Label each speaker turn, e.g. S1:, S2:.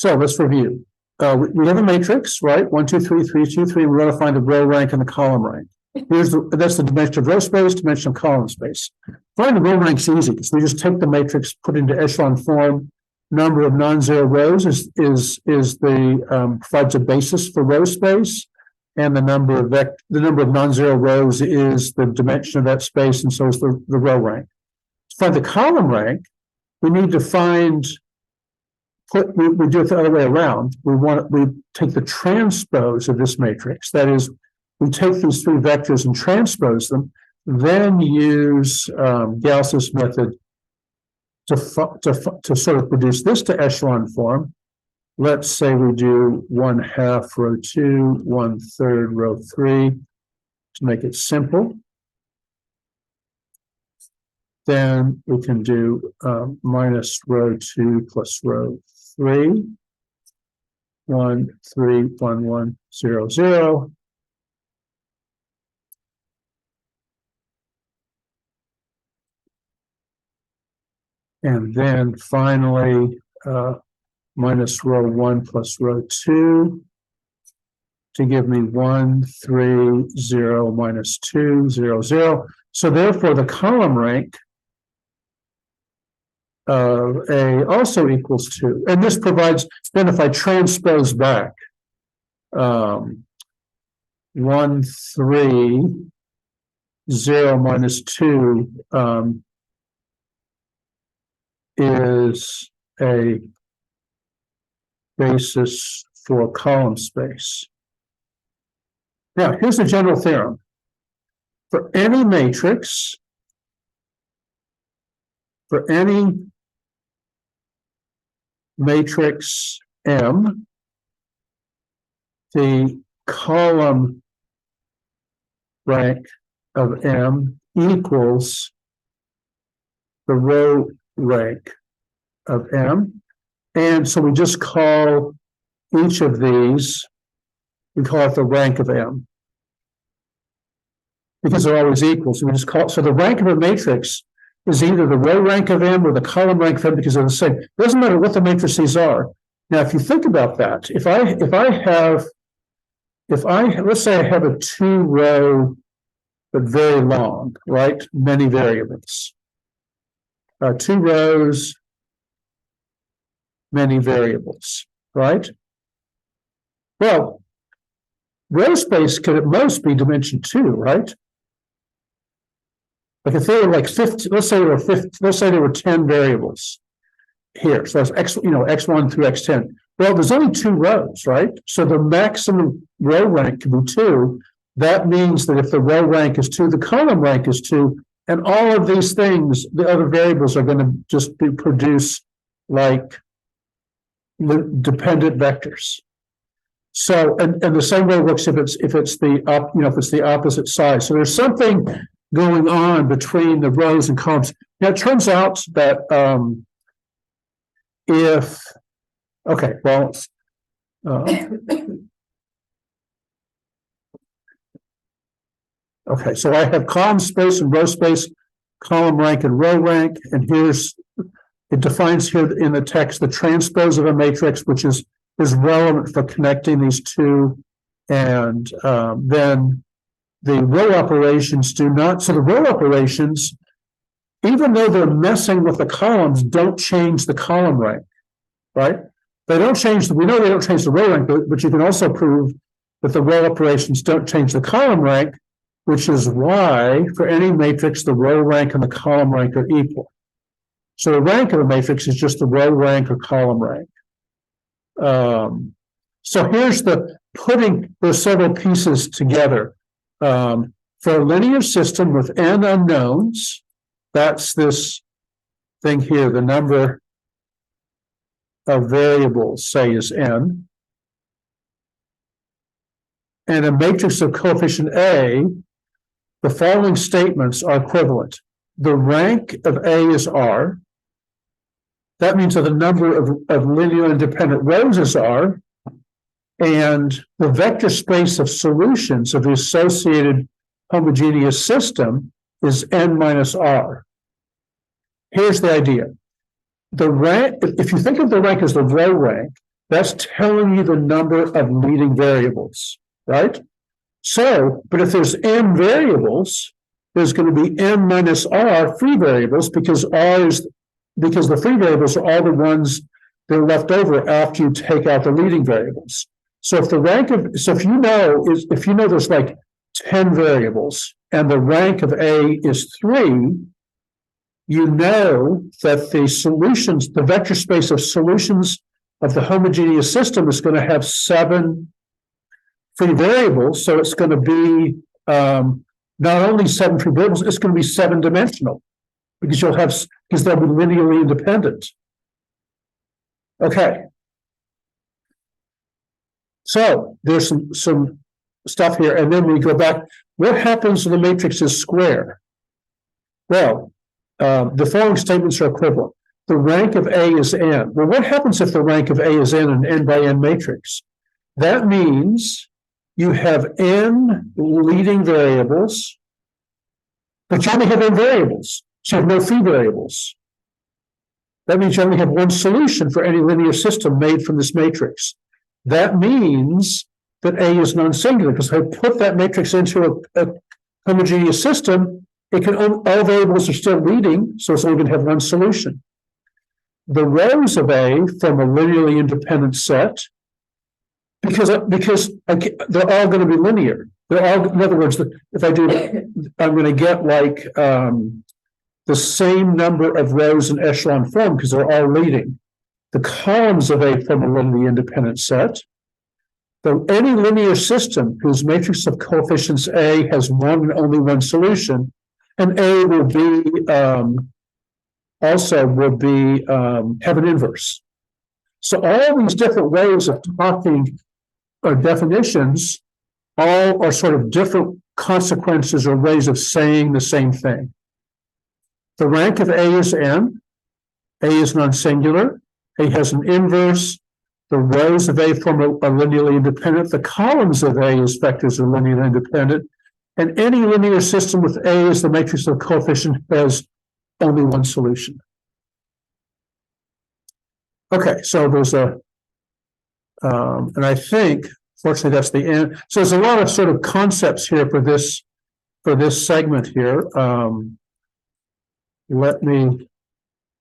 S1: So let's review. We have a matrix, right? 1, 2, 3, 3, 2, 3. We want to find the row rank and the column rank. That's the dimension of row space, dimension of column space. Find the row rank is easy because we just take the matrix, put it into echelon form. Number of non-zero rows provides a basis for row space, and the number of non-zero rows is the dimension of that space, and so is the row rank. To find the column rank, we need to we do it the other way around. We take the transpose of this matrix. That is, we take these three vectors and transpose them, then use Gauss's method to sort of produce this to echelon form. Let's say we do 1/2 row 2, 1/3 row 3 to make it simple. Then we can do minus row 2 plus row 3, 1, 3, 1, 1, 0, 0. And then finally, minus row 1 plus row 2 to give me 1, 3, 0, minus 2, 0, 0. So therefore, the column rank of A also equals 2. And this provides, then if I transpose back 1, 3, 0, minus 2 is a basis for column space. Now, here's the general theorem. For any matrix, M, the column rank of M equals the row rank of M. And so we just call each of these, we call it the rank of M, because they're always equal. So we just call it, so the rank of a matrix is either the row rank of M or the column rank of M, because they're the same. It doesn't matter what the matrices are. Now, if you think about that, let's say I have a 2-row, but very long, right? Many variables. 2 rows, many variables, right? Well, row space could at most be dimension 2, right? Like if they were like 50, let's say there were 10 variables here. So that's x1 through x10. Well, there's only 2 rows, right? So the maximum row rank can be 2. That means that if the row rank is 2, the column rank is 2, and all of these things, the other variables are going to just produce like dependent vectors. So, and the same way it works if it's the opposite side. So there's something going on between the rows and columns. Now it turns out that okay, so I have column space and row space, column rank and row rank, and it defines here in the text the transpose of a matrix, which is relevant for connecting these two, and then the row operations do not. So the row operations, even though they're messing with the columns, don't change the column rank, right? They don't change. We know they don't change the row rank, but you can also prove that the row operations don't change the column rank, which is why for any matrix, the row rank and the column rank are equal. So the rank of a matrix is just the row rank or column rank. So here's putting those several pieces together. For a linear system with n unknowns, that's this thing here, the number of variables, say, is n. And a matrix of coefficient A, the following statements are equivalent. The rank of A is R. That means that the number of linear independent rows is R. And the vector space of solutions of the associated homogeneous system is n minus R. Here's the idea. The rank, if you think of the rank as the row rank, That's telling you the number of leading variables, right? So, but if there's m variables, there's going to be m minus r free variables because the free variables are all the ones that are left over after you take out the leading variables. So if if you know there's like 10 variables and the rank of A is 3, you know that the vector space of solutions of the homogeneous system is going to have 7 free variables. So it's going to be not only 7 free variables, it's going to be 7-dimensional because they'll be linearly independent. Okay. So there's some stuff here, and then we go back. What happens when the matrix is square? Well, the following statements are equivalent. The rank of A is n. Well, what happens if the rank of A is n in an n by n matrix? That means you have n leading variables, but you only have n variables, so you have no free variables. That means you only have one solution for any linear system made from this matrix. That means that A is non-singular, because if I put that matrix into a homogeneous system, all variables are still leading, so it's only going to have one solution. The rows of A from a linearly independent set, because they're all going to be linear. In other words, if I do, I'm going to get like the same number of rows in echelon form because they're all leading. The columns of A from a linearly independent set. Any linear system whose matrix of coefficients A has one and only one solution, and A will be have an inverse. So all these different ways of talking or definitions all are sort of different consequences or ways of saying the same thing. The rank of A is n. A is non-singular. A has an inverse. The rows of A form are linearly independent. The columns of A as vectors are linearly independent. And any linear system with A as the matrix of coefficient has only one solution. Okay, so there's and I think, fortunately, that's the end. So there's a lot of sort of concepts here for this segment here. Let me